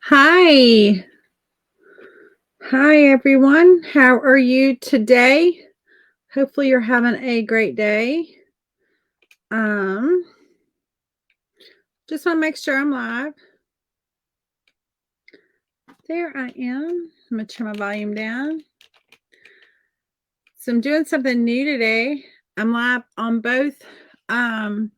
Hi. Hi, everyone. How are you today? Hopefully, you're having a great day. Um, just want to make sure I'm live. There I am. I'm going to turn my volume down. So, I'm doing something new today. I'm live on both um,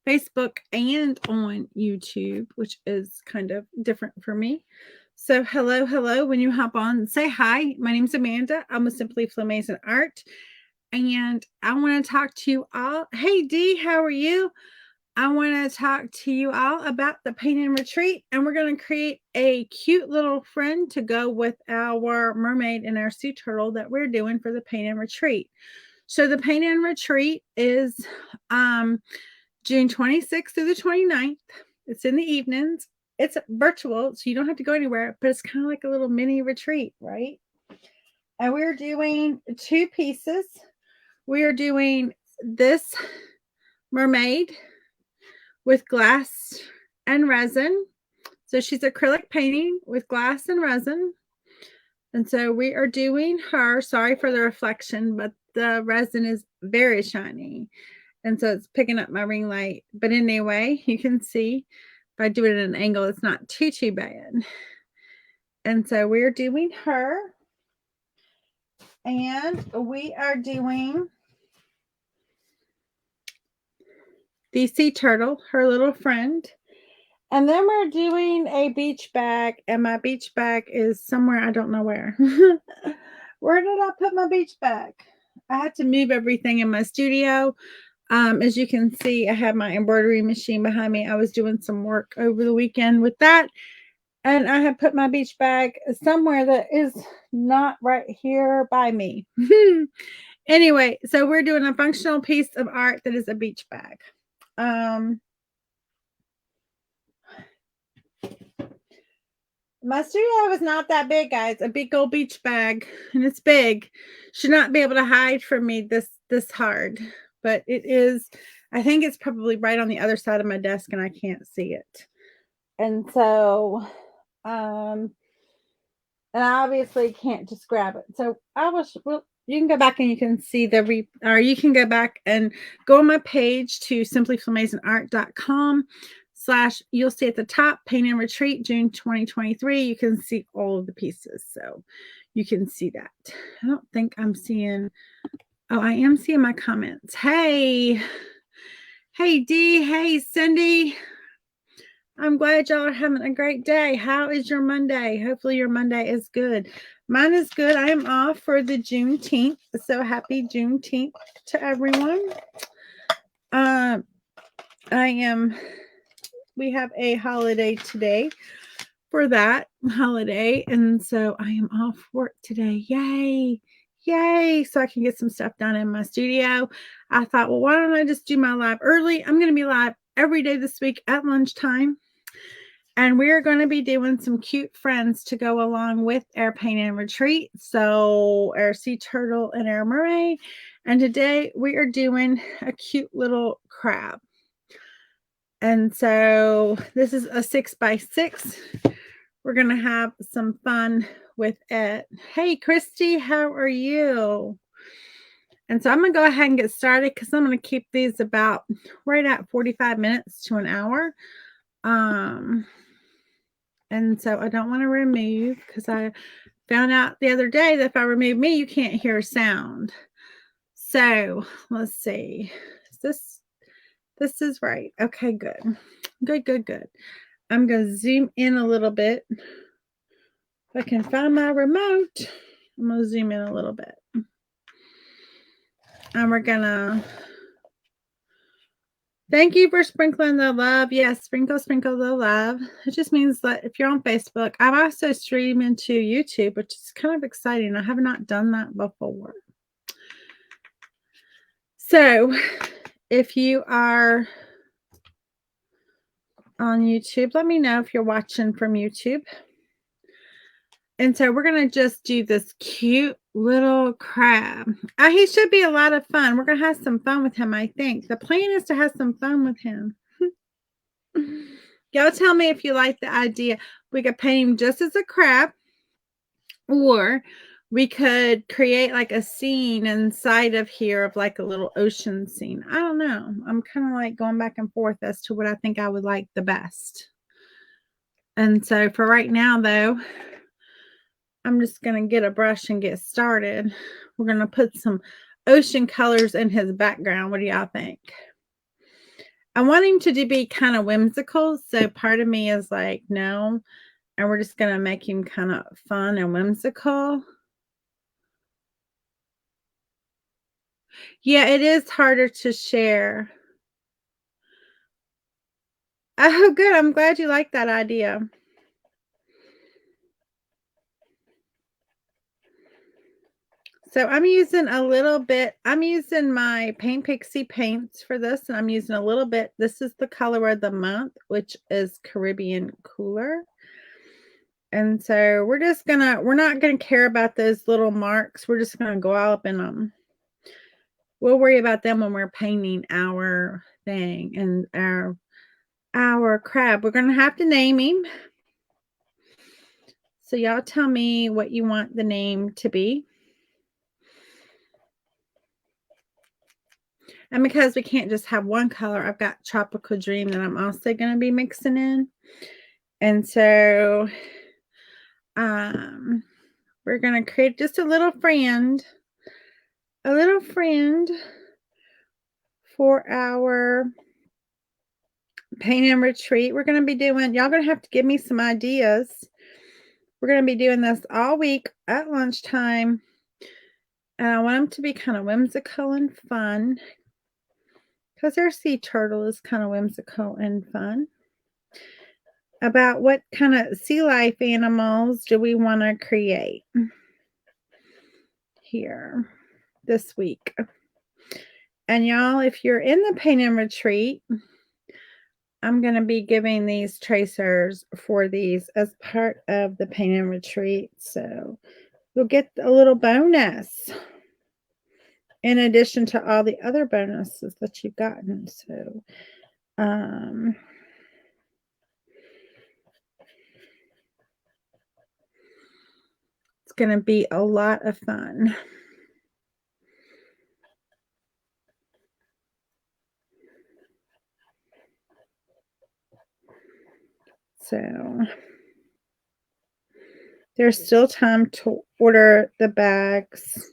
Facebook and on YouTube, which is kind of different for me. So, hello. When you hop on, say hi. My name's Amanda. I'm with Simply Flamazing Art. And I want to talk to you all. Hey, Dee, how are you? I want to talk to you all about the paint and retreat. And we're going to create a cute little friend to go with our mermaid and our sea turtle that we're doing for the paint and retreat. So the paint and retreat is June 26th through the 29th. It's in the evenings. It's virtual, so you don't have to go anywhere, but it's kind of like a little mini retreat, right? And we're doing two pieces. We are doing this mermaid with glass and resin. So she's acrylic painting with glass and resin. And so we are doing her. Sorry for the reflection, but the resin is very shiny. And so it's picking up my ring light. But anyway, you can see if I do it at an angle, it's not too bad. And so we're doing her. And we are doing the sea turtle, her little friend. And then we're doing a beach bag, and my beach bag is somewhere, I don't know where. Where did I put my beach bag? I had to move everything in my studio. As you can see, I have my embroidery machine behind me. I was doing some work over the weekend with that, and I have put my beach bag somewhere that is not right here by me. Anyway, so we're doing a functional piece of art that is a beach bag. My studio is not that big, guys. A big old beach bag, and it's big. Should not be able to hide from me this hard, but it is. I think it's probably right on the other side of my desk, and I can't see it. And so, and I obviously can't just grab it. So I was. Well, you can go back and you can see or you can go back and go on my page to simplyflamazingart.com / you'll see at the top paint and retreat June 2023. You can see all of the pieces, so you can see that. I don't think I'm seeing. Oh, I am seeing my comments. Hey Dee, hey Cindy, I'm glad y'all are having a great day. How is your Monday? Hopefully your Monday is good. Mine is good. I am off for the Juneteenth, so happy Juneteenth to everyone. We have a holiday today for that holiday, and so I am off work today. Yay, so I can get some stuff done in my studio. I thought, well, why don't I just do my live early? I'm going to be live every day this week at lunchtime, and we're going to be doing some cute friends to go along with our paint and retreat. So our sea turtle and our mermaid, and today we are doing a cute little crab. And so this is a 6x6. We're going to have some fun with it. Hey, Christy, how are you? And so I'm going to go ahead and get started because I'm going to keep these about right at 45 minutes to an hour. And so I don't want to remove because I found out the other day that if I remove me, you can't hear a sound. So let's see. This is right. Okay, good. Good. I'm going to zoom in a little bit. If I can find my remote, I'm going to zoom in a little bit. And we're going to, thank you for sprinkling the love. Yes, sprinkle the love. It just means that if you're on Facebook, I'm also streaming to YouTube, which is kind of exciting. I have not done that before. So if you are on YouTube, let me know if you're watching from YouTube. And so we're going to just do this cute little crab. He should be a lot of fun. We're going to have some fun with him, I think. The plan is to have some fun with him. Y'all tell me if you like the idea. We could paint him just as a crab, or we could create like a scene inside of here of like a little ocean scene. I don't know. I'm kind of like going back and forth as to what I think I would like the best. And so for right now, though, I'm just going to get a brush and get started. We're going to put some ocean colors in his background. What do y'all think? I want him to be kind of whimsical. So part of me is like, no. And we're just going to make him kind of fun and whimsical. Yeah, it is harder to share. Oh, good. I'm glad you like that idea. So I'm using my Paint Pixie paints for this, and I'm using a little bit. This is the color of the month, which is Caribbean Cooler. And so we're not gonna care about those little marks. We're just gonna go all up in them. We'll worry about them when we're painting our thing and our crab. We're gonna have to name him. So y'all tell me what you want the name to be. And because we can't just have one color, I've got Tropical Dream that I'm also going to be mixing in. And so we're going to create just a little friend for our paint and retreat. We're going to be doing, y'all going to have to give me some ideas. We're going to be doing this all week at lunchtime. And I want them to be kind of whimsical and fun, because our sea turtle is kind of whimsical and fun. About what kind of sea life animals do we want to create here this week? And y'all, if you're in the paint and retreat, I'm going to be giving these tracers for these as part of the paint and retreat. So you'll get a little bonus in addition to all the other bonuses that you've gotten. So, it's going to be a lot of fun. So there's still time to order the bags.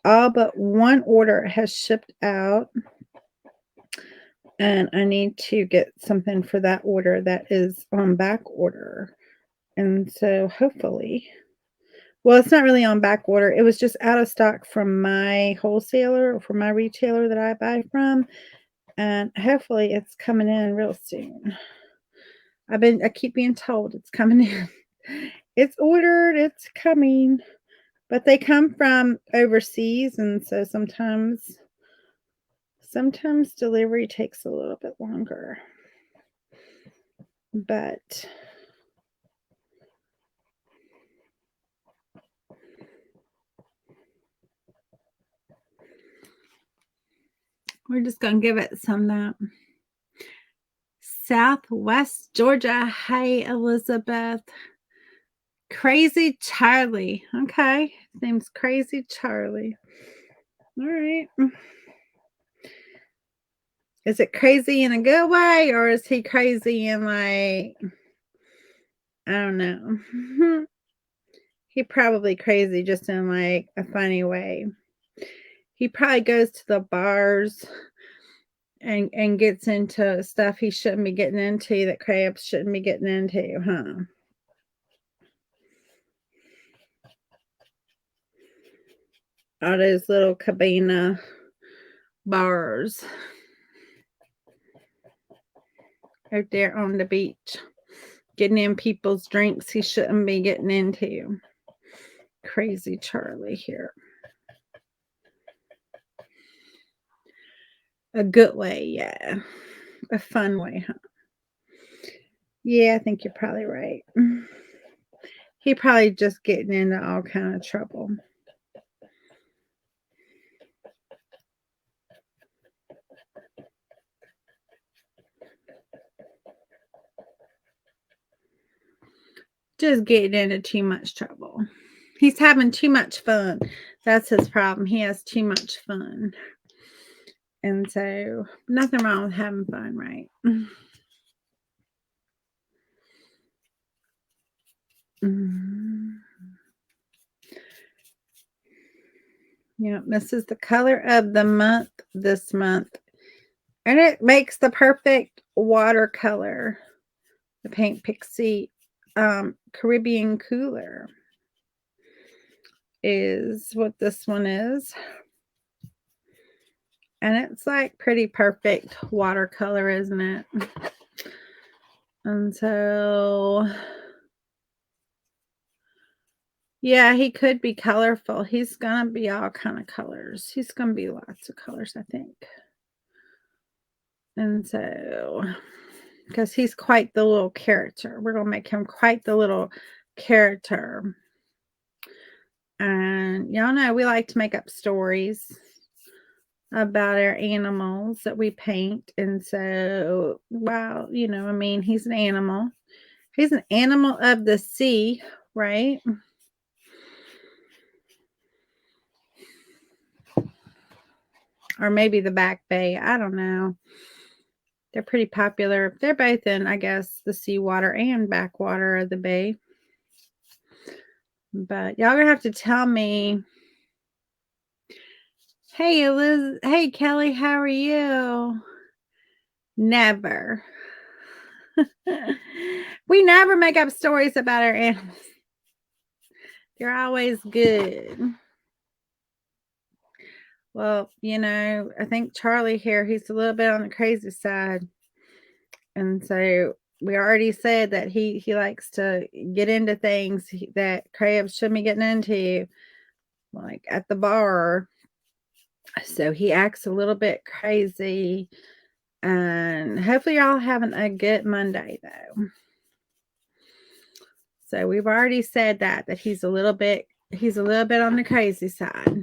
All but one order has shipped out, and I need to get something for that order that is on back order. And so hopefully, well, it's not really on back order. It was just out of stock from my wholesaler or from my retailer that I buy from. And hopefully it's coming in real soon. I keep being told it's coming in. It's ordered, it's coming. But they come from overseas, and so sometimes delivery takes a little bit longer. But we're just going to give it some that. Southwest Georgia. Hey, Elizabeth. Crazy Charlie. Okay. His name's Crazy Charlie. All right. Is it crazy in a good way, or is he crazy in like, I don't know. He probably crazy just in like a funny way. He probably goes to the bars and gets into stuff he shouldn't be getting into, that crabs shouldn't be getting into, huh? All those little cabana bars out there on the beach, getting in people's drinks he shouldn't be getting into. Crazy Charlie here. A good way, yeah. A fun way, huh? Yeah, I think you're probably right. He probably just getting into all kind of trouble. just getting into too much trouble. He's having too much fun. That's his problem. He has too much fun. And so, nothing wrong with having fun, right? Yeah, this is the color of the month this month. And it makes the perfect watercolor. The Paint Pixie Caribbean Cooler is what this one is. And it's like pretty perfect watercolor, isn't it? And so, yeah, he could be colorful. He's gonna be all kind of colors. He's gonna be lots of colors, I think. And so, because he's quite the little character, we're gonna make him quite the little character. And y'all know we like to make up stories about our animals that we paint. And so, wow, I mean, he's an animal. He's an animal of the sea, right? Or maybe the back bay. I don't know. They're pretty popular. They're both in, I guess, the seawater and backwater of the bay. But y'all gonna have to tell me. Hey, Liz. Hey, Kelly, how are you? Never. We never make up stories about our animals. They're always good. Well, I think Charlie here, he's a little bit on the crazy side. And so we already said that he likes to get into things that crabs shouldn't be getting into, like at the bar. So he acts a little bit crazy. And hopefully y'all having a good Monday though. So we've already said that he's a little bit on the crazy side.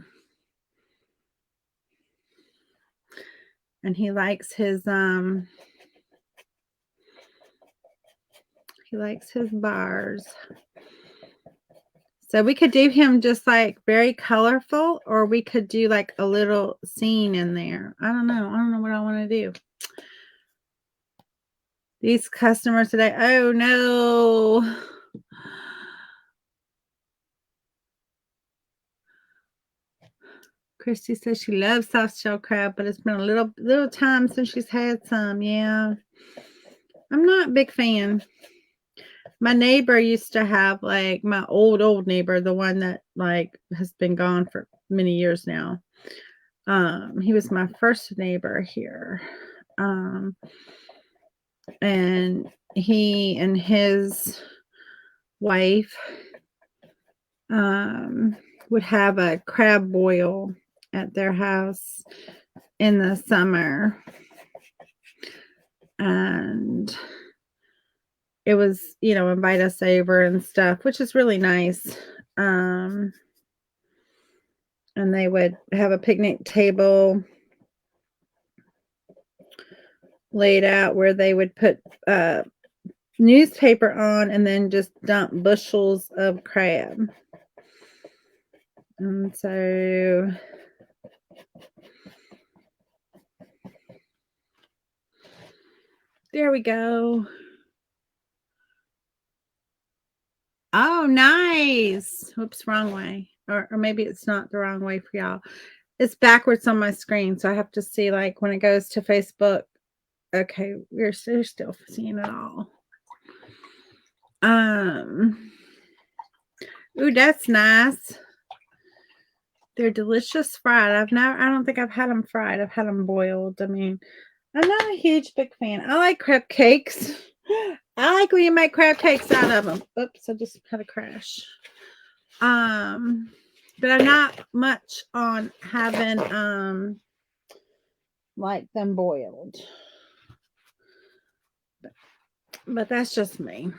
And he likes his bars. So we could do him just like very colorful, or we could do like a little scene in there. I don't know what I want to do. These customers today. Oh no. Christy says she loves soft shell crab, but it's been a little time since she's had some. Yeah. I'm not a big fan. My neighbor used to have, like, my old neighbor, the one that like has been gone for many years now. He was my first neighbor here. And he and his wife would have a crab boil at their house in the summer. And it was, invite us over and stuff, which is really nice. And they would have a picnic table laid out where they would put newspaper on and then just dump bushels of crab. And so there we go. Oh, nice. Whoops, wrong way. Or maybe it's not the wrong way for y'all. It's backwards on my screen, so I have to see, like, when it goes to Facebook. Okay, we're still seeing it all. Ooh, that's nice. They're delicious fried. I don't think I've had them fried. I've had them boiled. I mean, I'm not a huge big fan. I like crab cakes. I like when you make crab cakes out of them. Oops, I just had a crash. But I'm not much on having like them boiled. But that's just me.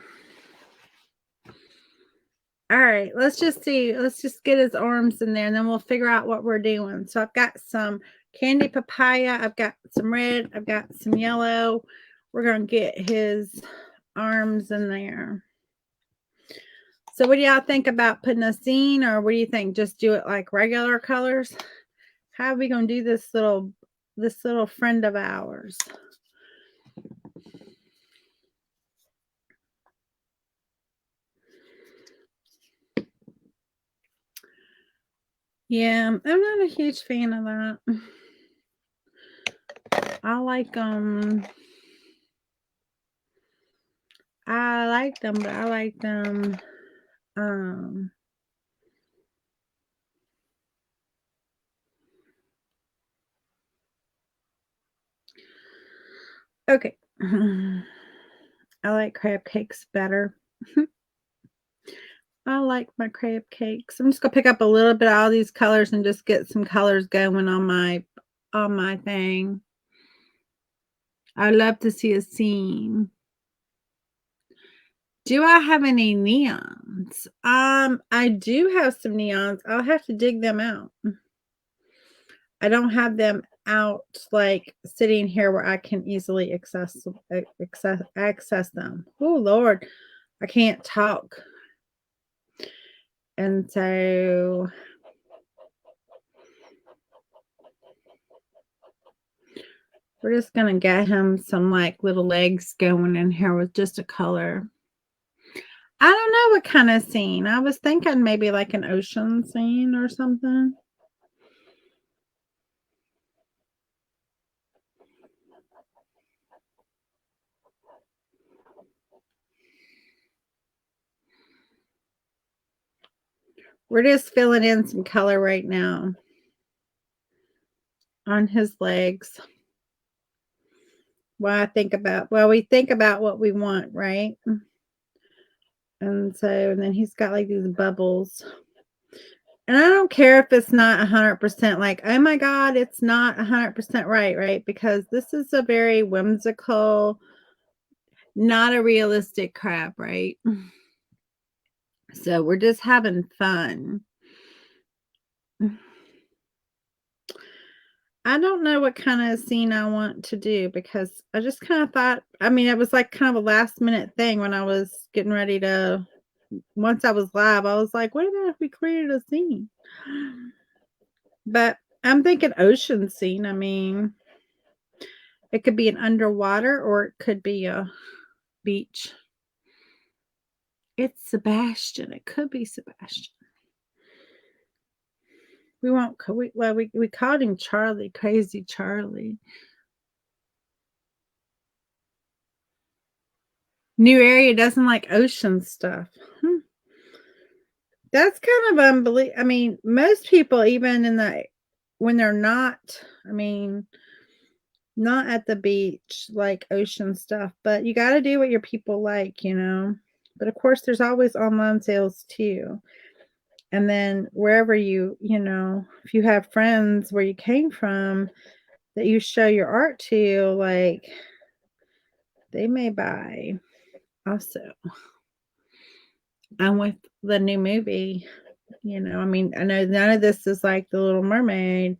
All right, let's just see. Let's just get his arms in there and then we'll figure out what we're doing. So I've got some candy papaya, I've got some red, I've got some yellow. We're going to get his arms in there. So what do y'all think about putting a scene, or what do you think? Just do it like regular colors? How are we gonna do this little friend of ours? Yeah, I'm not a huge fan of that. I like I like them, but I like them um okay. I like crab cakes better. I like my crab cakes. I'm just gonna pick up a little bit of all these colors and just get some colors going on my thing. I love to see a scene. Do I have any neons? I do have some neons. I'll have to dig them out. I don't have them out like sitting here where I can easily access them. Oh Lord, I can't talk. And so we're just gonna get him some like little legs going in here with just a color. I don't know what kind of scene. I was thinking maybe like an ocean scene or something. We're just filling in some color right now on his legs. We think about what we want, right? And so, and then he's got like these bubbles. And I don't care if it's not 100% like, oh my God, it's not 100% right, right? Because this is a very whimsical, not a realistic crap, right? So we're just having fun. I don't know what kind of scene I want to do because I just kind of thought, I mean, it was like kind of a last minute thing when I was getting ready to, once I was live, I was like, what about if we created a scene? But I'm thinking ocean scene. I mean, it could be an underwater or it could be a beach. It's Sebastian. It could be Sebastian. We won't. We called him Charlie, Crazy Charlie. New area doesn't like ocean stuff. Hmm. That's kind of unbelievable. I mean, most people, even when they're not, I mean, not at the beach, like ocean stuff, but you got to do what your people like, you know. But of course, there's always online sales too. And then wherever if you have friends where you came from that you show your art to, like they may buy also. And with the new movie, I mean, I know none of this is like The Little Mermaid,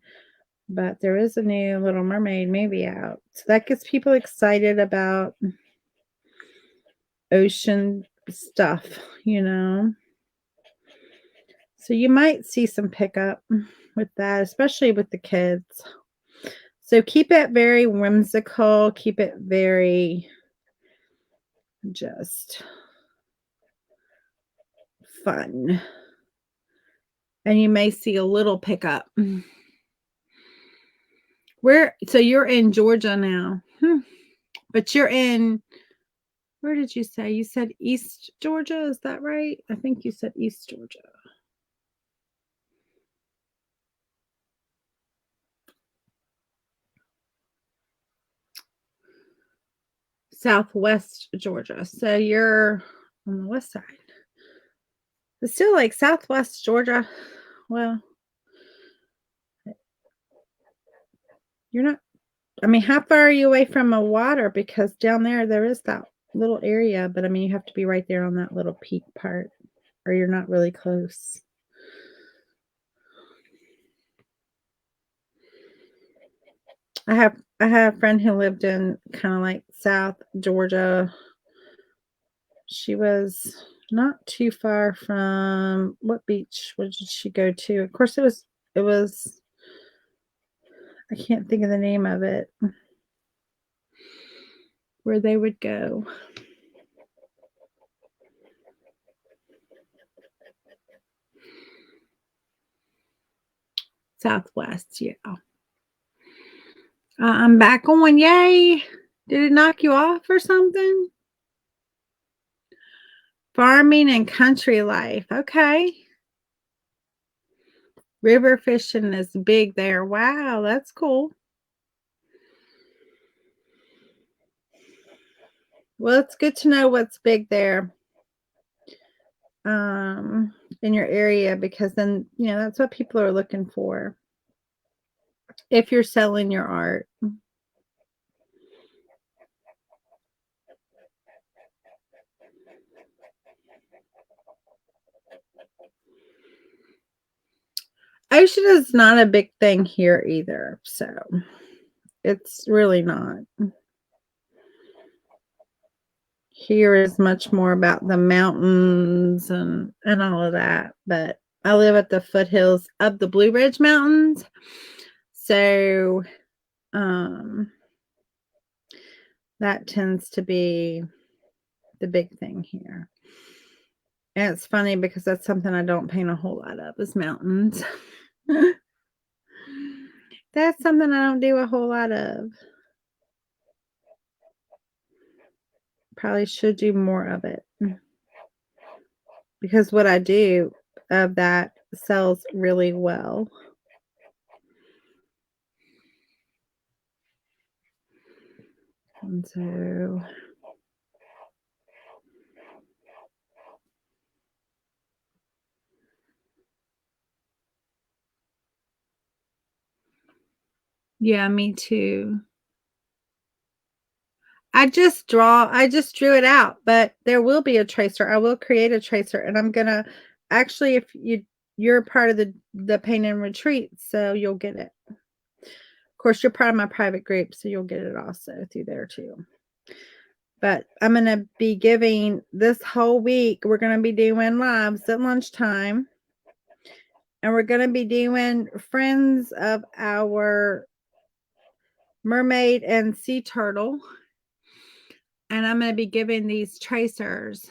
but there is a new Little Mermaid movie out. So that gets people excited about ocean stuff, you know. So you might see some pickup with that, especially with the kids. So keep it very whimsical, keep it very just fun. And you may see a little pickup. So you're in Georgia now. But you're in, where did you say? You said East Georgia, is that right? I think you said East Georgia. Southwest Georgia. So you're on the west side. It's still like Southwest Georgia. Well, you're not, I mean, how far are you away from a water? Because down there is that little area, but I mean, you have to be right there on that little peak part, or you're not really close. I have a friend who lived in kind of like South Georgia. She was not too far from what beach? What did she go to? Of course, it was. I can't think of the name of it. Where they would go. Southwest, yeah. I'm back on. Yay! Did it knock you off or something? Farming and country life. Okay. River fishing is big there. Wow, that's cool. Well, it's good to know what's big there in your area, because then, that's what people are looking for if you're selling your art. Ocean is not a big thing here either, so it's really not. Here is much more about the mountains and all of that, but I live at the foothills of the Blue Ridge Mountains, so that tends to be the big thing here. And it's funny because that's something I don't paint a whole lot of, is mountains. That's something I don't do a whole lot of. Probably should do more of it, because what I do of that sells really well. And so yeah, me too. I just drew it out, but there will be a tracer. I will create a tracer, and I'm gonna actually, if you're part of the paint and retreat, so you'll get it. Of course, you're part of my private group, so you'll get it also through there too. But I'm gonna be giving this whole week, we're gonna be doing lives at lunchtime, and we're gonna be doing friends of our mermaid and sea turtle. And I'm going to be giving these tracers.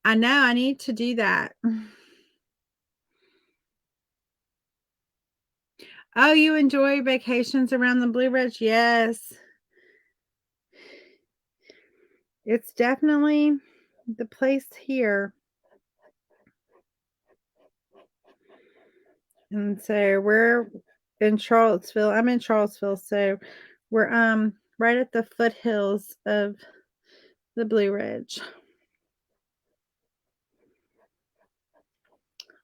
I know I need to do that. Oh, you enjoy vacations around the Blue Ridge? Yes. It's definitely the place here. And so we're in Charlottesville. I'm in Charlottesville, so we're right at the foothills of the Blue Ridge.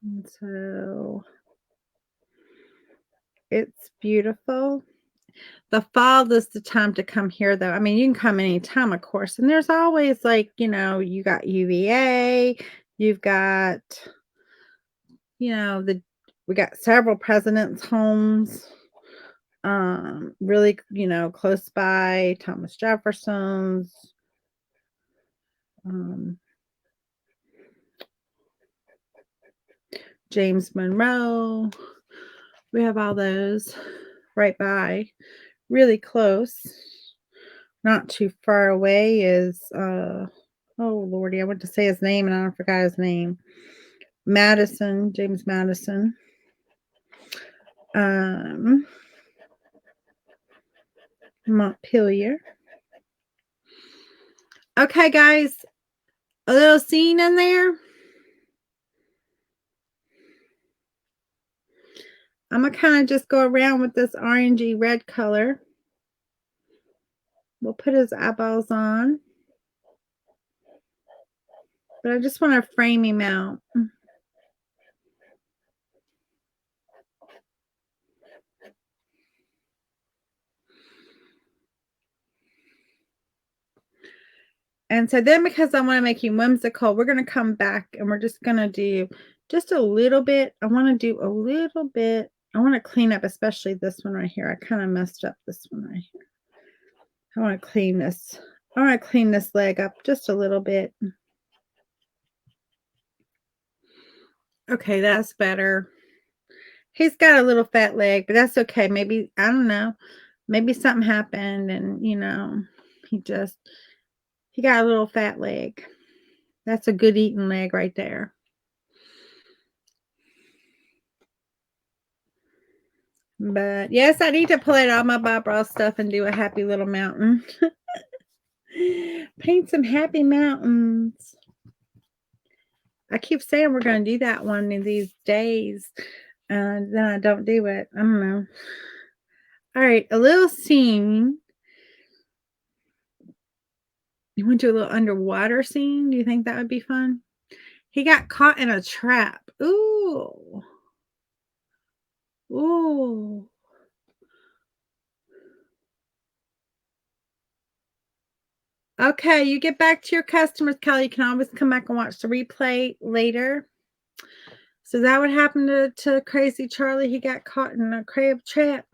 And so it's beautiful. The fall is the time to come here, though. I mean, you can come anytime, of course, and there's always, like, you got UVA, you've got, we got several presidents' homes, really, close by, Thomas Jefferson's, um, James Monroe. We have all those right by, really close. Not too far away is, oh lordy, I went to say his name and I forgot his name. Madison, James Madison. Montpelier. Okay, guys, a little scene in there. I'm gonna kind of just go around with this orangey red color. We'll put his eyeballs on, but I just want to frame him out. And so then, because I want to make him whimsical, we're going to come back and we're just going to do just a little bit. I want to do a little bit. I want to clean up, especially this one right here. I kind of messed up this one right here. I want to clean this. I want to clean this leg up just a little bit. Okay, that's better. He's got a little fat leg, but that's okay. Maybe, I don't know, maybe something happened and, he just he got a little fat leg. That's a good eating leg right there. But yes, I need to pull out all my Bob Ross stuff and do a happy little mountain. Paint some happy mountains. I keep saying we're going to do that one of these days, and then I don't do it. I don't know. All right, a little scene. You want to do a little underwater scene? Do you think that would be fun? He got caught in a trap. Ooh. Ooh. Okay, you get back to your customers, Kelly. You can always come back and watch the replay later. So that would happen to Crazy Charlie. He got caught in a crab trap.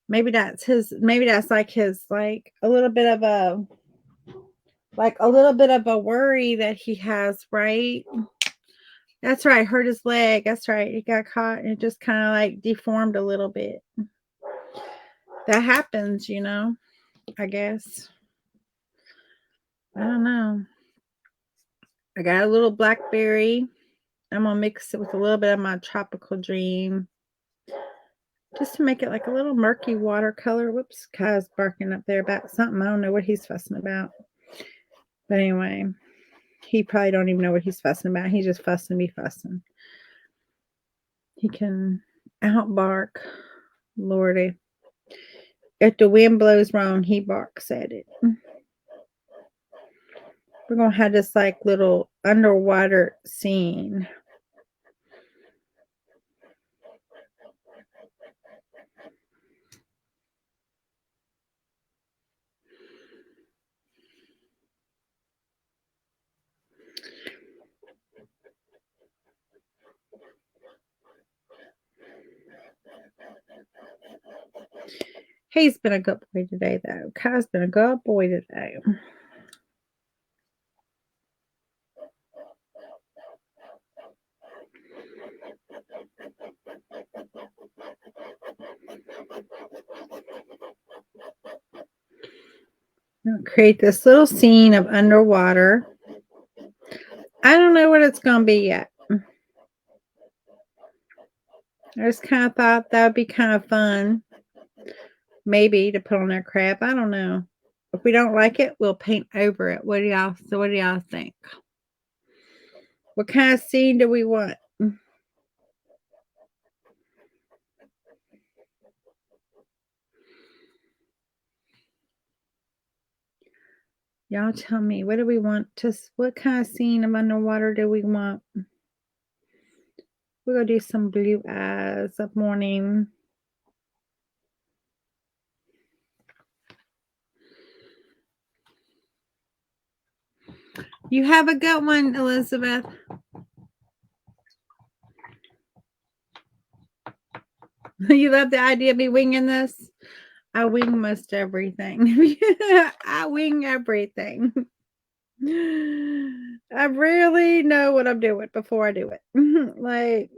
Maybe that's like his like a little bit of a worry that he has, right? That's right, hurt his leg. That's right. He got caught and it just kind of like deformed a little bit. That happens, I guess. I don't know. I got a little blackberry. I'm gonna mix it with a little bit of my tropical dream. Just to make it like a little murky watercolor. Whoops, Kai's barking up there about something. I don't know what he's fussing about. But anyway, he probably don't even know what he's fussing about. He's just fussing me fussing. He can outbark. Lordy. If the wind blows wrong, he barks at it. We're going to have this like little underwater scene. He's been a good boy today, though. Kai's been a good boy today. Create this little scene of underwater. I don't know what it's going to be yet. I just kind of thought that would be kind of fun. Maybe to put on their crab. I don't know. If we don't like it, we'll paint over it. What do y'all think? What kind of scene do we want? Y'all tell me, what do we want what kind of scene of underwater do we want? We're gonna do some blue eyes of morning. You have a good one, Elizabeth. You love the idea of me winging this? I wing most everything. I wing everything. I really know what I'm doing before I do it. Like,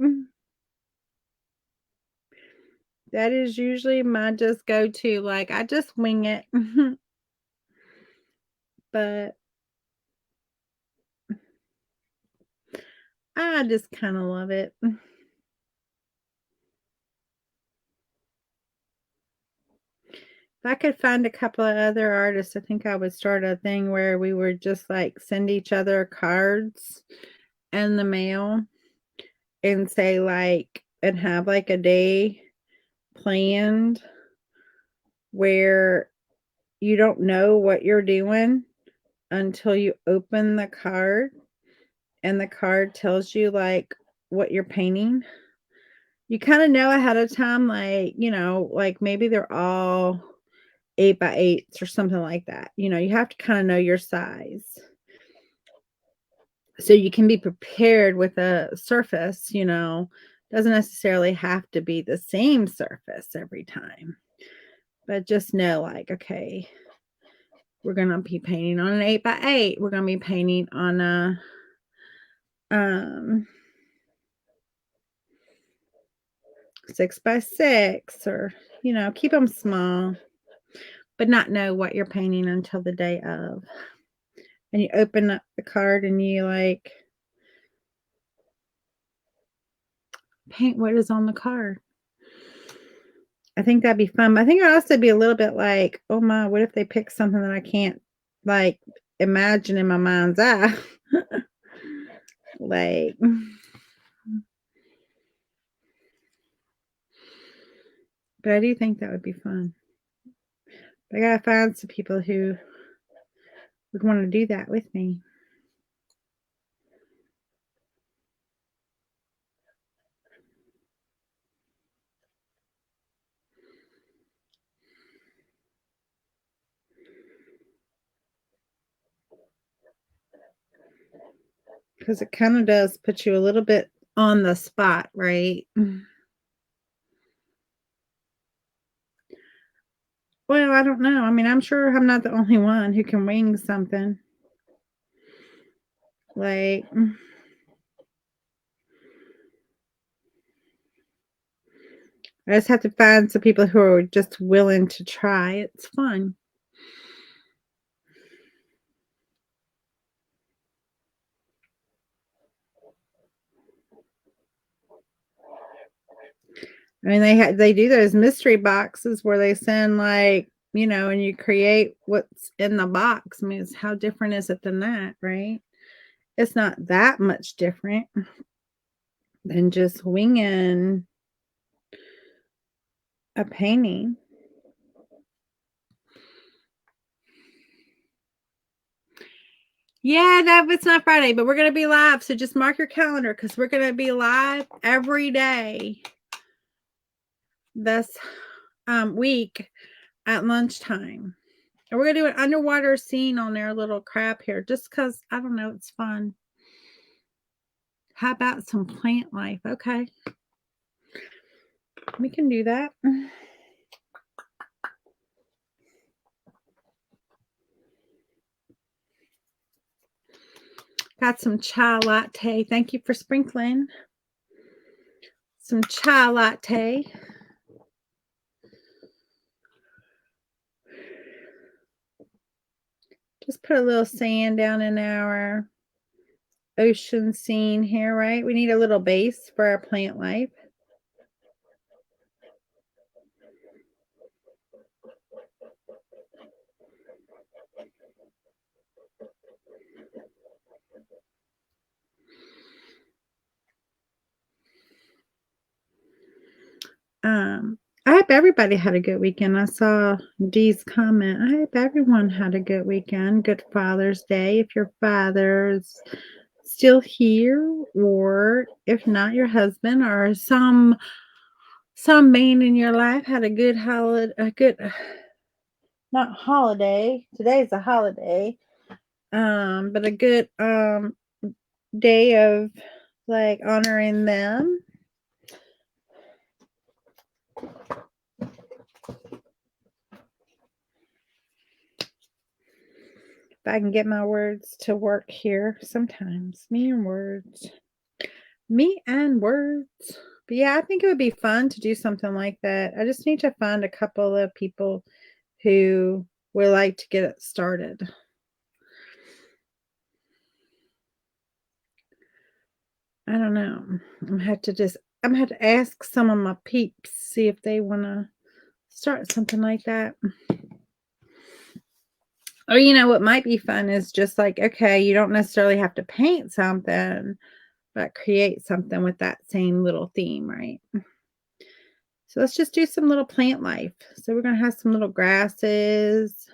that is usually my just go to. Like, I just wing it. But I just kind of love it. If I could find a couple of other artists, I think I would start a thing where we would just like send each other cards in the mail and say like, and have like a day planned where you don't know what you're doing until you open the card and the card tells you like what you're painting. You kind of know ahead of time, like, like maybe they're all 8x8s or something like that. You have to kind of know your size. So you can be prepared with a surface, doesn't necessarily have to be the same surface every time. But just know like, okay, we're going to be painting on an 8x8. We're going to be painting on a 6 by 6, or, keep them small, but not know what you're painting until the day of. And you open up the card and you like paint what is on the card. I think that'd be fun. But I think I'd also be a little bit like, oh my, what if they pick something that I can't like imagine in my mind's eye? Like, but I do think that would be fun. But I gotta find some people who would want to do that with me. Because it kind of does put you a little bit on the spot, right? Well, I don't know. I mean, I'm sure I'm not the only one who can wing something. Like, I just have to find some people who are just willing to try. It's fun. I mean, they do those mystery boxes where they send like, and you create what's in the box. I mean, how different is it than that, right? It's not that much different than just winging a painting. Yeah, no, it's not Friday, but we're gonna be live. So just mark your calendar because we're gonna be live every day this week at lunchtime. And we're gonna do an underwater scene on their little crab here, just because I don't know, it's fun. How about some plant life? Okay, we can do that. Got some chai latte. Thank you for sprinkling some chai latte. Just put a little sand down in our ocean scene here, right? We need a little base for our plant life. I hope everybody had a good weekend. I saw Dee's comment. I hope everyone had a good weekend. Good Father's Day. If your father's still here, or if not, your husband or some man in your life had a good holiday, a good not holiday. Today's a holiday. But a good day of like honoring them. If I can get my words to work here sometimes. Me and words. Me and words. But yeah, I think it would be fun to do something like that. I just need to find a couple of people who would like to get it started. I don't know. I'm gonna have to ask some of my peeps, see if they wanna start something like that. Or what might be fun is just like, okay, you don't necessarily have to paint something, but create something with that same little theme, right? So let's just do some little plant life. So we're going to have some little grasses.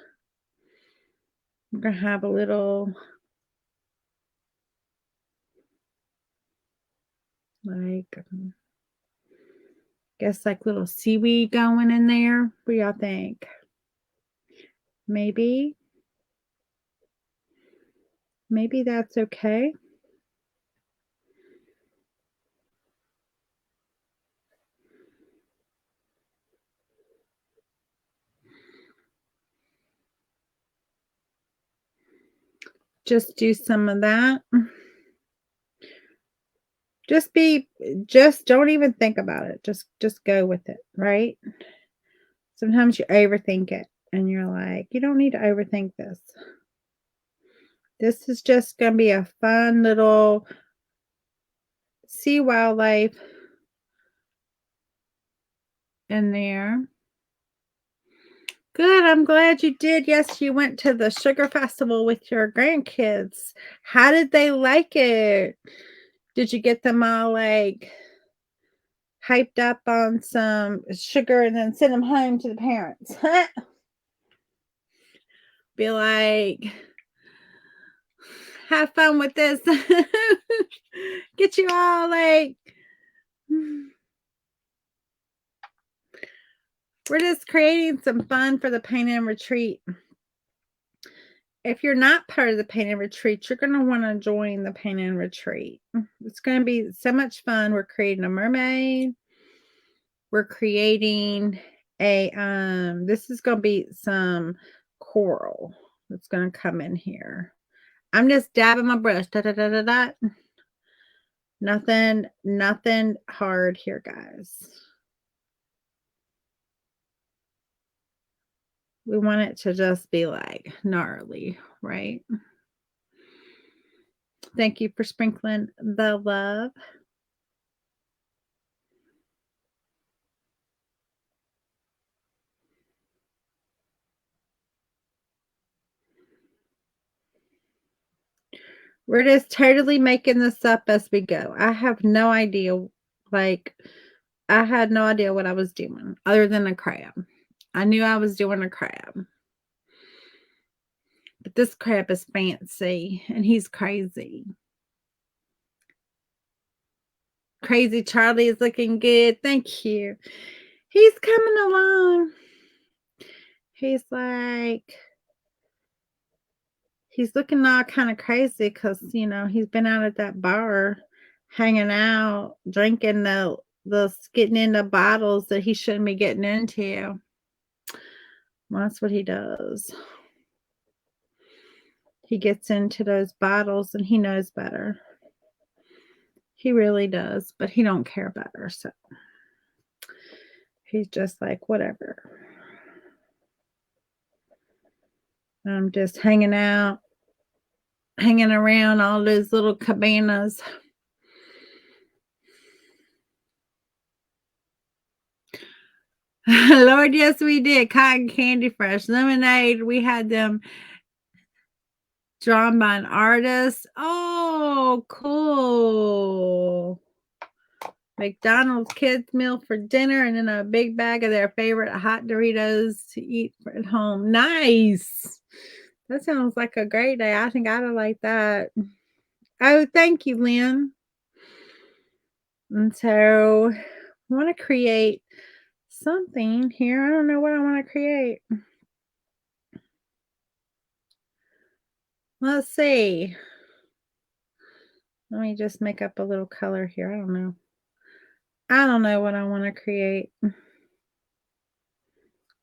We're going to have a little, like, guess like little seaweed going in there. What do y'all think? Maybe that's okay. Just do some of that. Just don't even think about it. Just go with it, right? Sometimes you overthink it and you're like, you don't need to overthink this. This is just going to be a fun little sea wildlife in there. Good. I'm glad you did. Yes, you went to the sugar festival with your grandkids. How did they like it? Did you get them all like hyped up on some sugar and then send them home to the parents? Be like, have fun with this. Get you all like, we're just creating some fun for the paint and retreat. If you're not part of the paint and retreat, you're going to want to join the paint and retreat. It's going to be so much fun. We're creating a mermaid. We're creating this is going to be some coral that's going to come in here. I'm just dabbing my brush. Da, da, da, da, da. Nothing hard here, guys. We want it to just be like gnarly, right? Thank you for sprinkling the love. We're just totally making this up as we go. I have no idea. Like, I had no idea what I was doing other than a crab. I knew I was doing a crab. But this crab is fancy and he's crazy. Crazy Charlie is looking good. Thank you. He's coming along. He's like, he's looking all kind of crazy because, you know, he's been out at that bar hanging out, drinking getting into bottles that he shouldn't be getting into. Well, that's what he does. He gets into those bottles and he knows better. He really does, but he don't care better. So he's just like, whatever. I'm just hanging out, hanging around all those little cabanas. Lord, yes, we did. Cotton candy, fresh lemonade. We had them drawn by an artist. Oh, cool. McDonald's kids meal for dinner and then a big bag of their favorite hot Doritos to eat at home. Nice. That sounds like a great day. I think I'd like that. Oh, thank you, Lynn. And so I want to create something here. I don't know what I want to create. Let's see. Let me just make up a little color here. I don't know. I don't know what I want to create.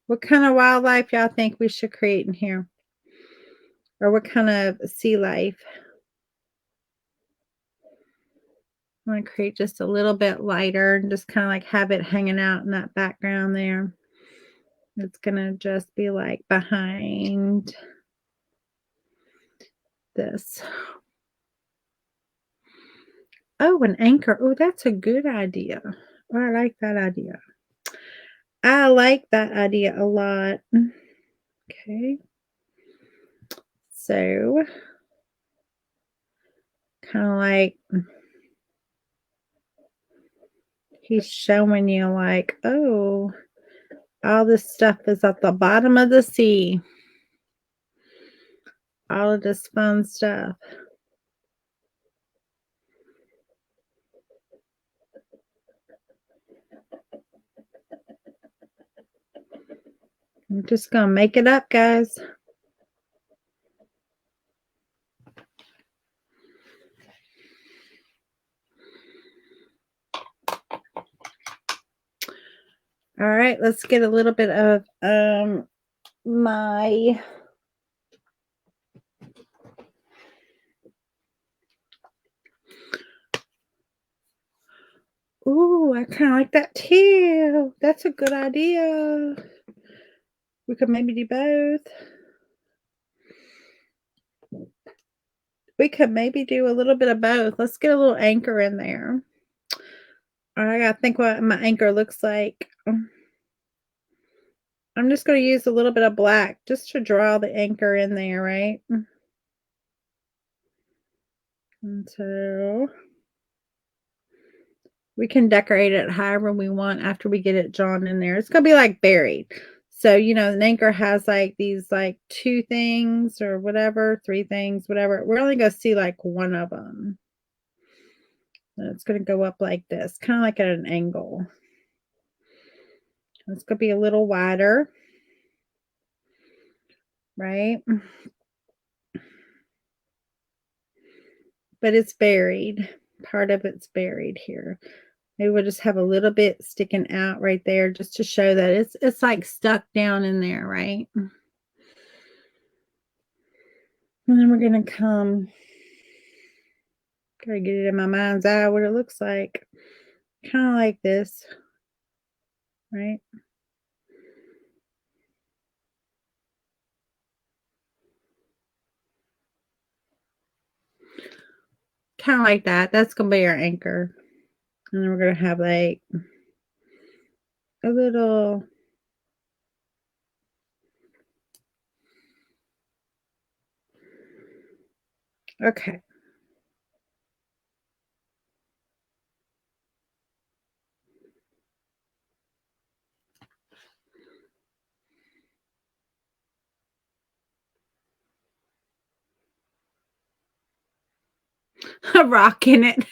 What kind of wildlife y'all think we should create in here? Or what kind of sea life? I want to create just a little bit lighter and just kind of like have it hanging out in that background there. It's going to just be like behind this. Oh, an anchor. Oh, that's a good idea. Oh, I like that idea. I like that idea a lot. Okay. So, kind of like he's showing you like, oh, all this stuff is at the bottom of the sea. All of this fun stuff. I'm just going to make it up, guys. All right, let's get a little bit of my Ooh, I kinda like that too. That's a good idea. We could maybe do both. We could maybe do a little bit of both. Let's get a little anchor in there. I gotta think what my anchor looks like. I'm just gonna use a little bit of black just to draw the anchor in there, right? And so we can decorate it however we want after we get it drawn in there. It's gonna be like buried. So, an anchor has like these like two things or whatever, three things, whatever. We're only gonna see like one of them. And it's gonna go up like this, kind of like at an angle. It's gonna be a little wider, right? But it's buried. Part of it's buried here. Maybe we'll just have a little bit sticking out right there just to show that it's like stuck down in there, right? And then we're gonna gotta get it in my mind's eye what it looks like. Kind of like this, right? Kind of like that. That's gonna be our anchor. And then we're gonna have like a little okay. A rock in it.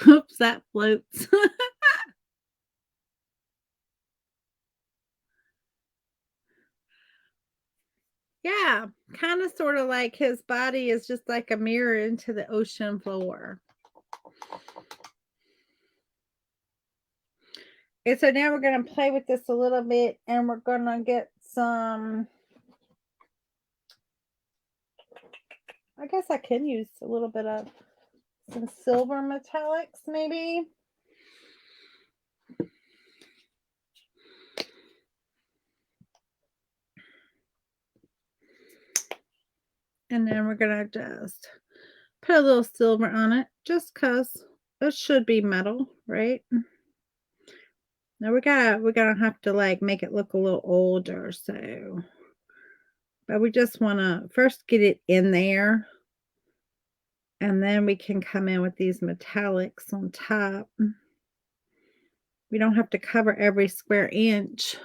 Oops, that floats. Yeah, kind of sort of like his body is just like a mirror into the ocean floor. And so now we're going to play with this a little bit and we're going to get some, I guess I can use a little bit of some silver metallics maybe. And then we're going to just put a little silver on it just because it should be metal, right? Now we're gonna have to like make it look a little older, so but we just wanna first get it in there and then we can come in with these metallics on top. We don't have to cover every square inch,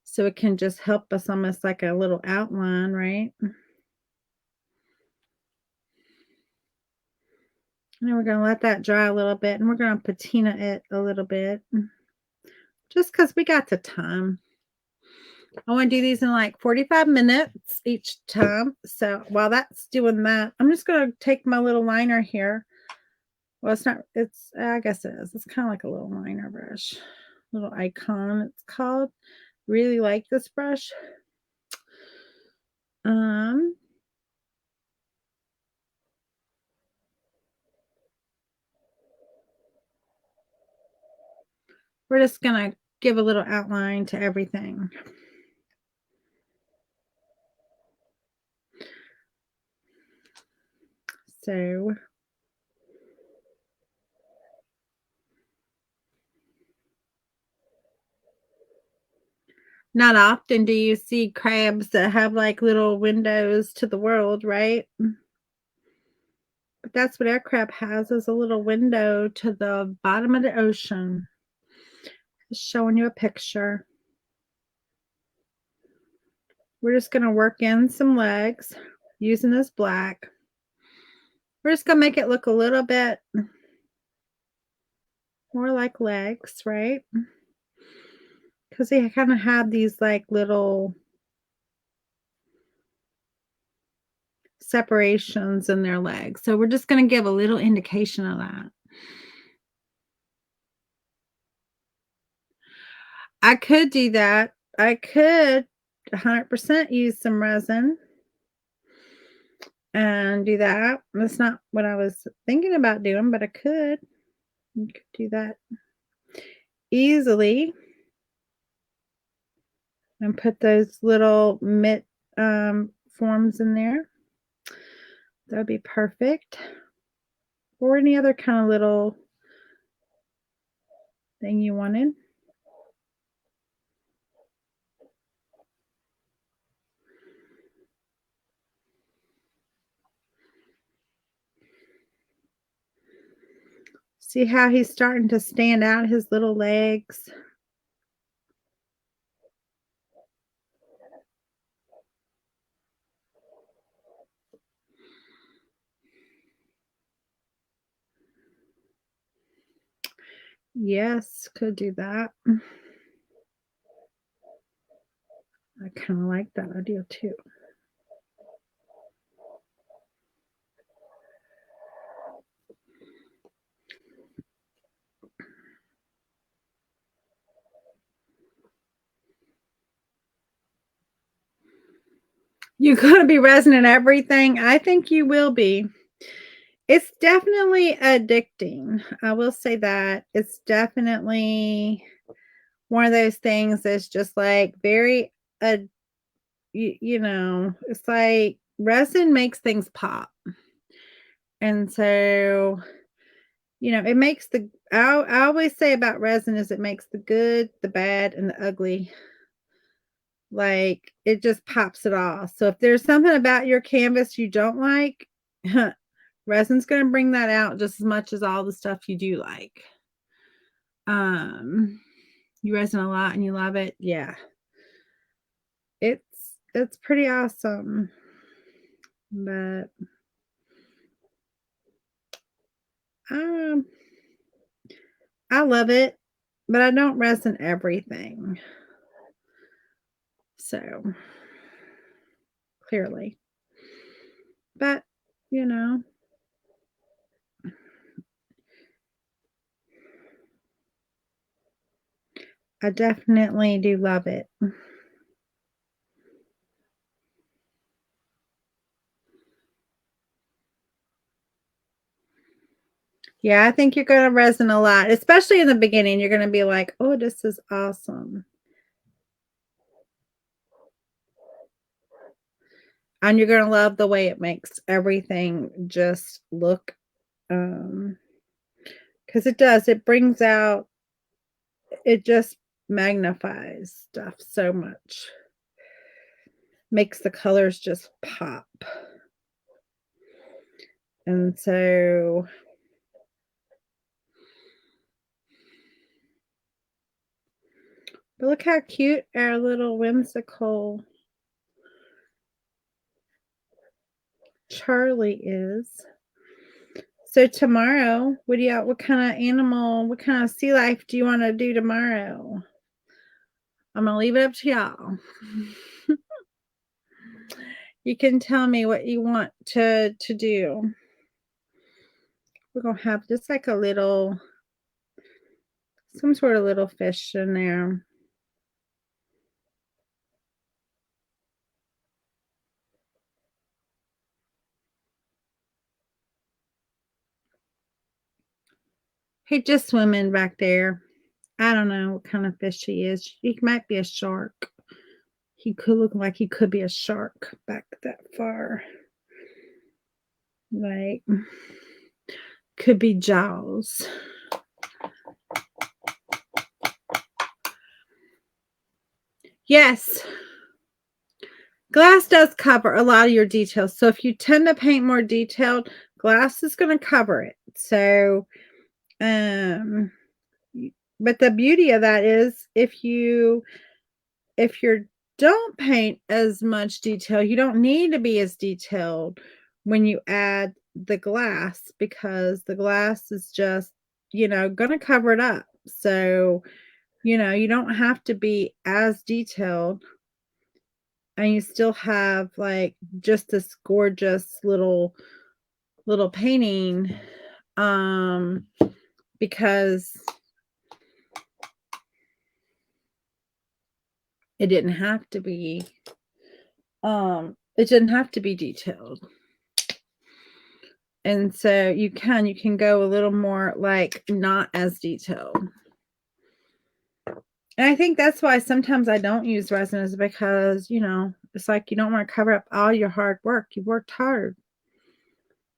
so it can just help us almost like a little outline, right? And then we're gonna let that dry a little bit and we're gonna patina it a little bit just because we got the time. I want to do these in like 45 minutes each time. So while that's doing that, I'm just going to take my little liner here. Well, it's not, I guess it is. It's kind of like a little liner brush, little icon, it's called. Really like this brush. Um, we're just going to give a little outline to everything. So not often do you see crabs that have like little windows to the world, right? But that's what our crab has is a little window to the bottom of the ocean. Just showing you a picture. We're just going to work in some legs using this black. We're just going to make it look a little bit more like legs, right? Because they kind of have these like little separations in their legs. So we're just going to give a little indication of that. I could do that. I could 100% use some resin and do that. That's not what I was thinking about doing, but I could. You could do that easily and put those little mitt forms in there. That would be perfect. Or any other kind of little thing you wanted. See how he's starting to stand out his little legs? Yes, could do that. I kind of like that idea too. You're gonna be resin in everything? I think you will be. It's definitely addicting. I will say that. It's definitely one of those things that's just, like, very, uh, it's like resin makes things pop. And so, it makes I always say about resin is it makes the good, the bad, and the ugly. Like, it just pops it all. So if there's something about your canvas you don't like, resin's gonna bring that out just as much as all the stuff you do like. Um, you resin a lot and you love it. Yeah. It's pretty awesome. But um I love it, but I don't resin everything. So clearly. But, you know, I definitely do love it. Yeah, I think you're gonna resin a lot, especially in the beginning. You're gonna be like, "Oh, this is awesome." And you're gonna love the way it makes everything just look, because it does, it brings out it just magnifies stuff so much. Makes the colors just pop. And so but look how cute our little whimsical Charlie is. So tomorrow, what kind of animal, what kind of sea life do you want to do tomorrow? I'm gonna leave it up to y'all. You can tell me what you want to do. We're gonna have just like a little some sort of little fish in there. He just swimming back there. I don't know what kind of fish he is. He might be a shark. He could look like he could be a shark back that far. Like, could be Jaws. Yes, glass does cover a lot of your details. So if you tend to paint more detailed, glass is going to cover it. So, um, but the beauty of that is if you don't paint as much detail, you don't need to be as detailed when you add the glass because the glass is just, going to cover it up. So, you don't have to be as detailed and you still have like just this gorgeous little painting um because it didn't have to be it didn't have to be detailed. And so you can go a little more like not as detailed. And I think that's why sometimes I don't use resin is because, it's like you don't want to cover up all your hard work. You worked hard.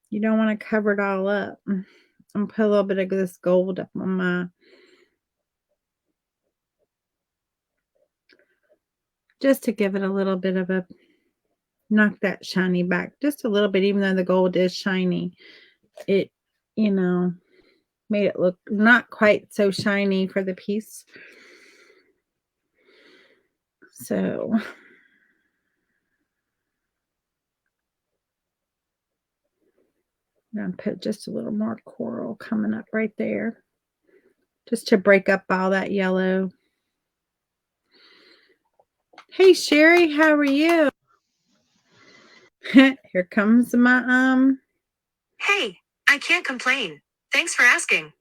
You don't want to cover it all up. I'm gonna put a little bit of this gold up on my, just to give it a little bit of a, knock that shiny back just a little bit, even though the gold is shiny. It, you know, made it look not quite so shiny for the piece. So I'm gonna put just a little more coral coming up right there, just to break up all that yellow. Hey Sherry, how are you? Here comes my Hey, I can't complain. Thanks for asking.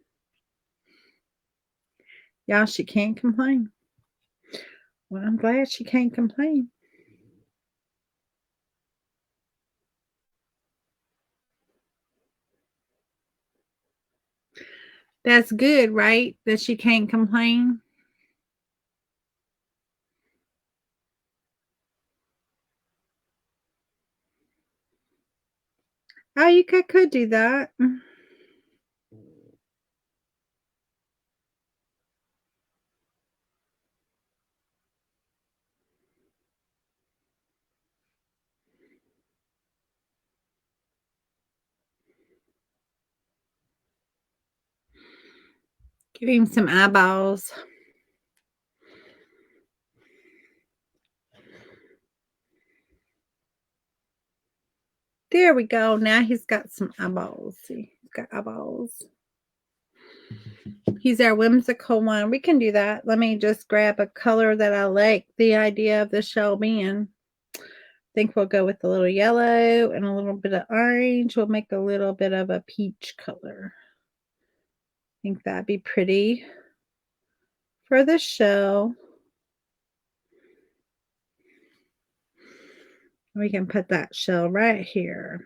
y'all, she can't complain. Well, I'm glad she can't complain. That's good, right? That she can't complain. Oh, you could do that. Give him some eyeballs. There we go. Now he's got some eyeballs. See, he's got eyeballs. He's our whimsical one. We can do that. Let me just grab a color that I like the idea of the shell being. I think we'll go with a little yellow and a little bit of orange. We'll make a little bit of a peach color. I think that'd be pretty for the shell. We can put that shell right here.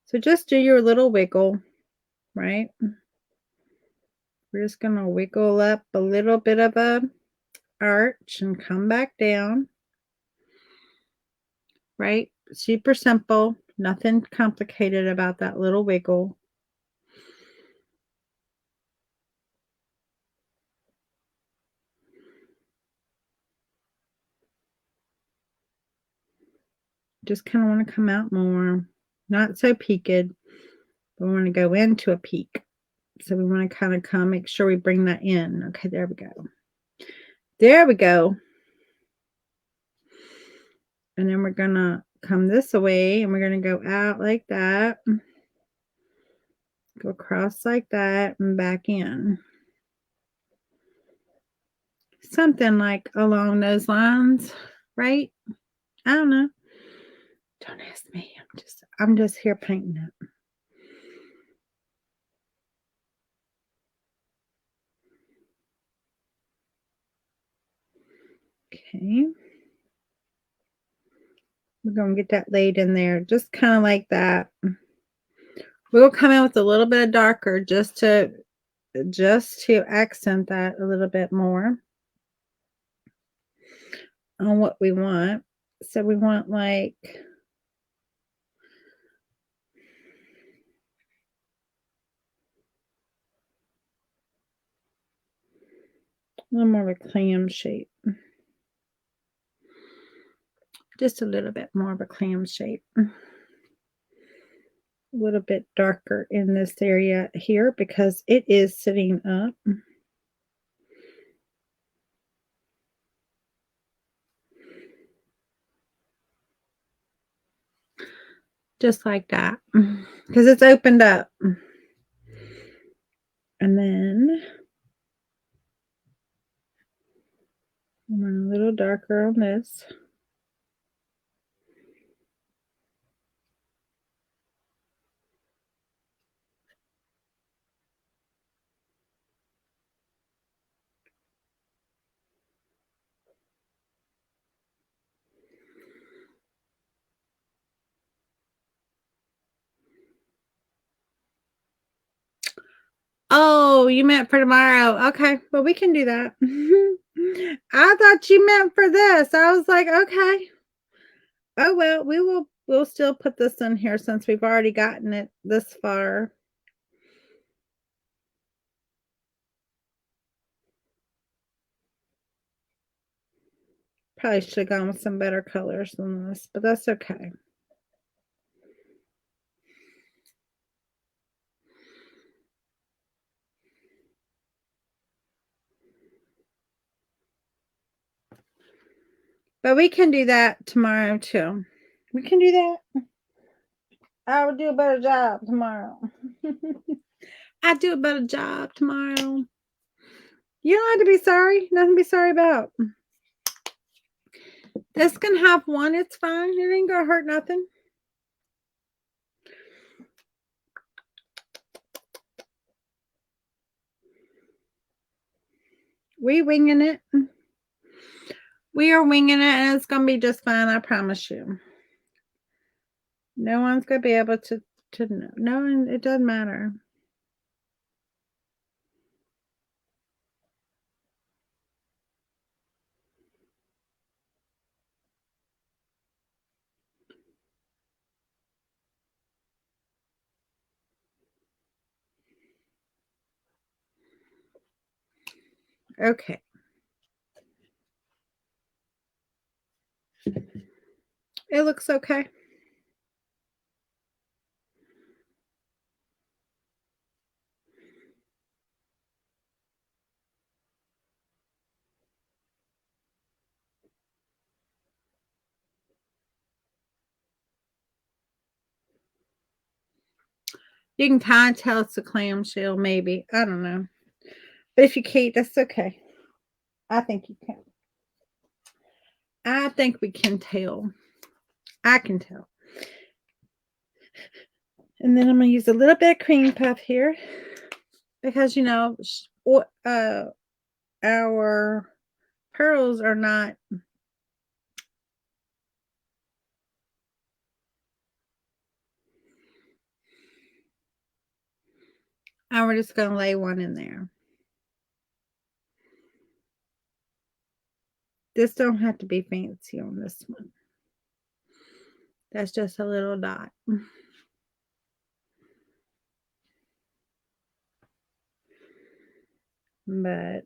So just do your little wiggle, right? We're just going to wiggle up a little bit of a arch and come back down, right? Super simple, nothing complicated about that little wiggle. Just kind of want to come out more, not so peaked, but we want to go into a peak. So we want to kind of make sure we bring that in. Okay, there we go. There we go. And then we're going to come this way and we're going to go out like that. Go across like that and back in. Something like along those lines, right? I don't know. Don't ask me. I'm just here painting it. Okay. We're going to get that laid in there, just kind of like that. We'll come in with a little bit of darker just to accent that a little bit more on what we want. So we want like a little more of a clam shape. Just a little bit more of a clam shape. A little bit darker in this area here because it is sitting up. Just like that, because it's opened up. And then a little darker on this. Oh, you meant for tomorrow. Okay, well, we can do that. I thought you meant for this. I was like, okay. Oh well, we'll still put this in here since we've already gotten it this far. Probably should have gone with some better colors than this, but that's okay. But we can do that tomorrow too. We can do that. I will do a better job tomorrow. I do a better job tomorrow. You don't have to be sorry. Nothing to be sorry about. This can have one. It's fine. It ain't gonna hurt nothing. We winging it. We are winging it, and it's gonna be just fine. I promise you. No one's gonna be able to know. No, it doesn't matter. Okay. It looks okay. You can kind of tell it's a clamshell, maybe. I don't know. But if you can't, that's okay. I think you can. I think we can tell. I can tell. And then I'm going to use a little bit of cream puff here because, our pearls are not. And we're just going to lay one in there. This don't have to be fancy on this one. That's just a little dot. But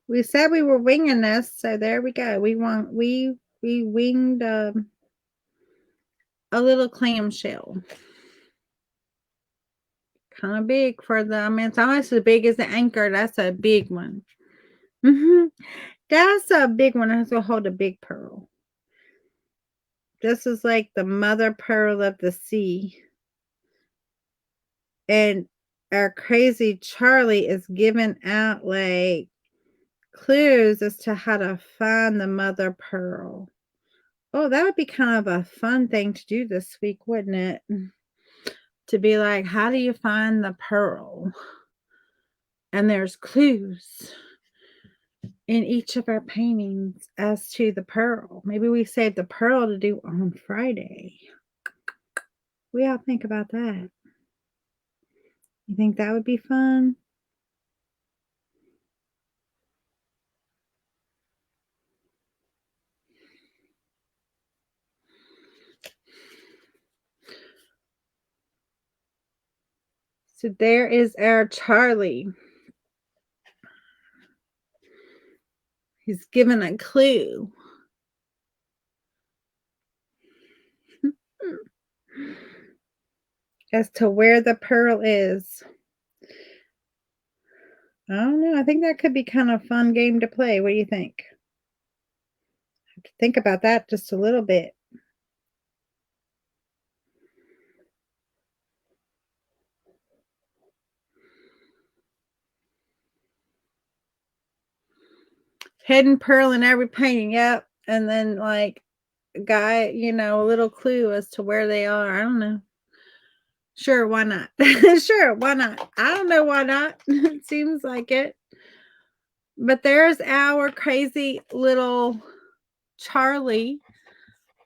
we said we were winging this, so there we go. We winged a little clamshell. Kind of big for the. I mean, it's almost as big as the anchor. That's a big one. That's a big one. It has to hold a big pearl. This is like the mother pearl of the sea. And our crazy Charlie is giving out like clues as to how to find the mother pearl. Oh, that would be kind of a fun thing to do this week, wouldn't it? To be like, how do you find the pearl? And there's clues in each of our paintings as to the pearl. Maybe we save the pearl to do on Friday. We all think about that. You think that would be fun? So there is our Charlie. He's given a clue. As to where the pearl is. I don't know. I think that could be kind of a fun game to play. What do you think? Have to think about that just a little bit. Hidden pearl in every painting. Yep. And then like guy, a little clue as to where they are. I don't know. Sure, why not? Sure, why not? I don't know why not. It seems like it. But there's our crazy little Charlie,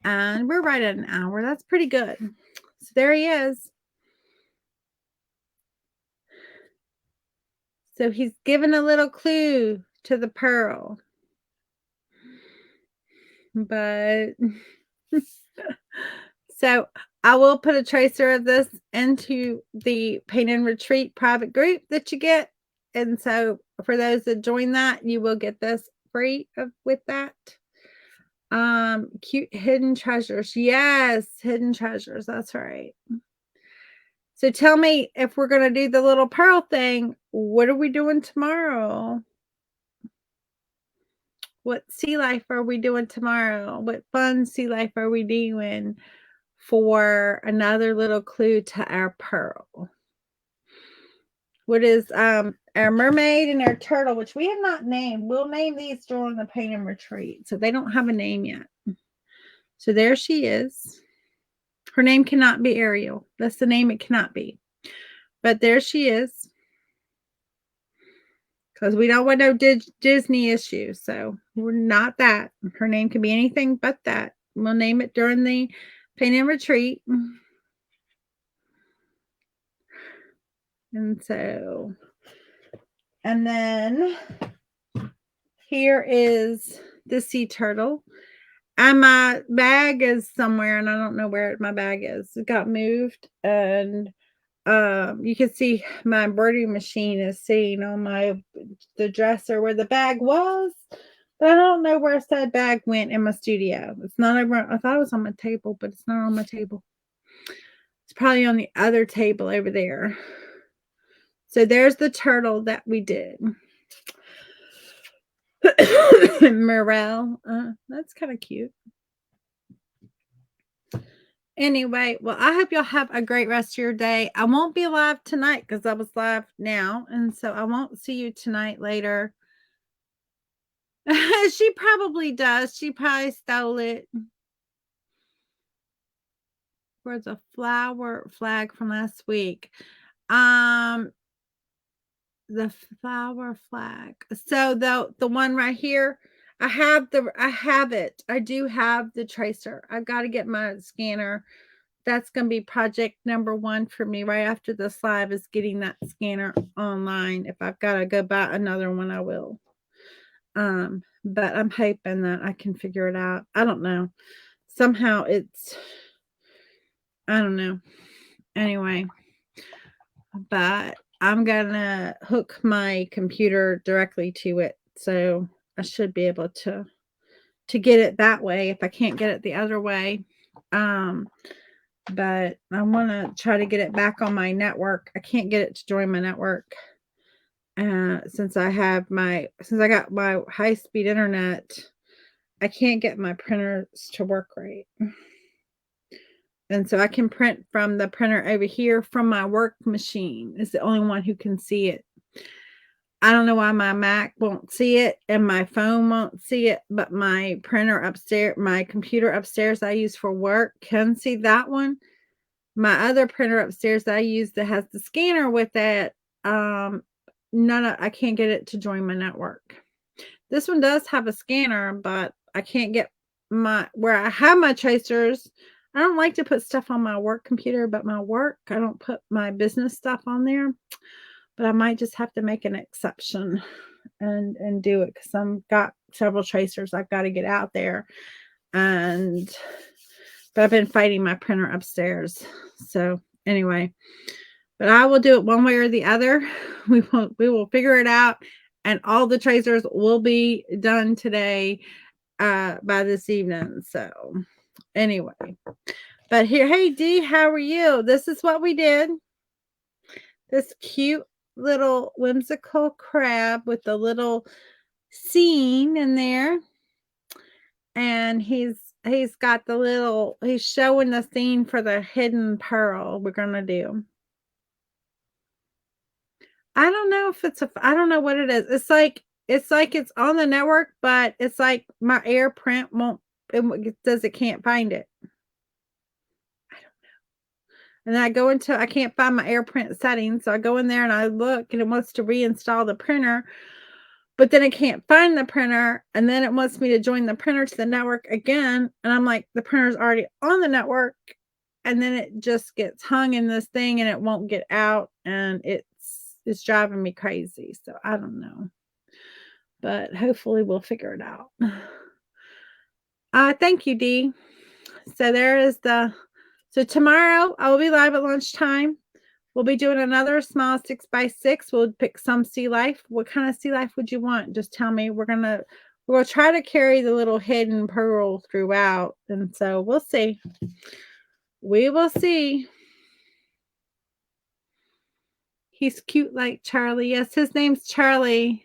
and we're right at an hour. That's pretty good. So there he is. So he's given a little clue to the pearl. But so I will put a tracer of this into the Paint and Retreat private group that you get. And so for those that join that, you will get this free with that. Cute hidden treasures. Yes, hidden treasures. That's right. So tell me, if we're going to do the little pearl thing, what are we doing tomorrow? What sea life are we doing tomorrow? What fun sea life are we doing for another little clue to our pearl? What is our mermaid and our turtle, which we have not named. We'll name these during the Paint and Retreat. So they don't have a name yet. So there she is. Her name cannot be Ariel. That's the name it cannot be. But there she is. Because we don't want no Disney issues. So we're not that. Her name can be anything but that. We'll name it during the Paint and Retreat. And so, and then here is the sea turtle. And my bag is somewhere, and I don't know where my bag is. It got moved, and you can see my embroidery machine is sitting on the dresser where the bag was, but I don't know where said bag went in my studio. It's not over. I thought it was on my table, but it's not on my table. It's probably on the other table over there. So there's the turtle that we did. Morel. That's kind of cute. Anyway, well, I hope y'all have a great rest of your day. I won't be live tonight because I was live now, and so I won't see you tonight later. She probably does. She probably stole it. For the flower flag from last week. The flower flag. So the one right here, I have it. I do have the tracer. I've got to get my scanner. That's going to be project number 1 for me right after this live, is getting that scanner online. If I've got to go buy another one, I will. But I'm hoping that I can figure it out. I don't know. Somehow I don't know. Anyway, but I'm gonna hook my computer directly to it, so I should be able to get it that way if I can't get it the other way. But I want to try to get it back on my network. I can't get it to join my network since I got my high-speed internet. I can't get my printers to work right. And so I can print from the printer over here from my work machine. It's the only one who can see it. I don't know why my Mac won't see it and my phone won't see it, but my printer upstairs, my computer upstairs I use for work can see that one. My other printer upstairs that I use that has the scanner with it, I can't get it to join my network. This one does have a scanner, but I can't get where I have my tracers. I don't like to put stuff on my work computer, but my work, I don't put my business stuff on there. But I might just have to make an exception and do it, because I've got several tracers I've got to get out there. But I've been fighting my printer upstairs. So anyway, but I will do it one way or the other. We will figure it out, and all the tracers will be done today by this evening. So anyway, but here, hey Dee, how are you? This is what we did. This cute little whimsical crab with a little scene in there, and he's got he's showing the scene for the hidden pearl we're gonna do. I don't know if I don't know what it is. It's like it's on the network, but it's like my AirPrint won't and it says it can't find it. And then I go into I can't find my AirPrint settings, so I go in there and I look, and it wants to reinstall the printer, but then it can't find the printer, and then it wants me to join the printer to the network again, and I'm like, "The printer's already on the network," and then it just gets hung in this thing, and it won't get out, and it's driving me crazy, so I don't know, but hopefully we'll figure it out. Thank you, Dee. So there is the so tomorrow I will be live at lunchtime. We'll be doing another small 6x6. We'll pick some sea life. What kind of sea life would you want? Just tell me. We'll try to carry the little hidden pearl throughout. And so we'll see. We will see. He's cute like Charlie. Yes, his name's Charlie.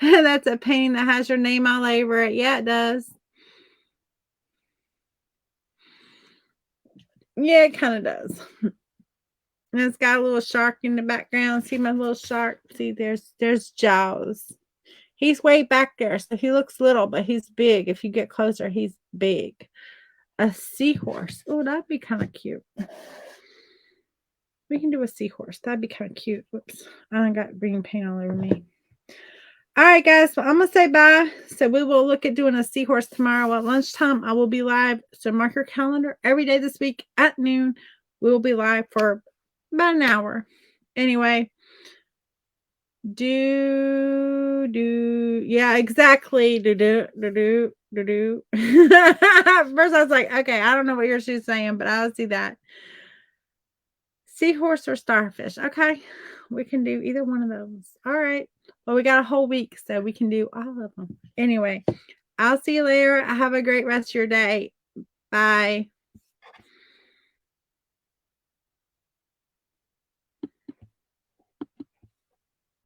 That's a painting that has your name all over it. Yeah, it does. Yeah, it kind of does. And it's got a little shark in the background. See my little shark? See, there's Jaws. He's way back there, so he looks little, but he's big. If you get closer, he's big. A seahorse. Oh, that'd be kind of cute. We can do a seahorse. That'd be kind of cute. Whoops. I got green paint all over me. All right, guys. Well, I'm going to say bye. So we will look at doing a seahorse tomorrow at lunchtime. I will be live. So mark your calendar every day this week at noon. We will be live for about an hour. Anyway, yeah, exactly. Do. At first I was like, okay, I don't know what she's saying, but I see that. Seahorse or starfish. Okay. We can do either one of those. All right. Well, we got a whole week, so we can do all of them. Anyway, I'll see you later. Have a great rest of your day. Bye.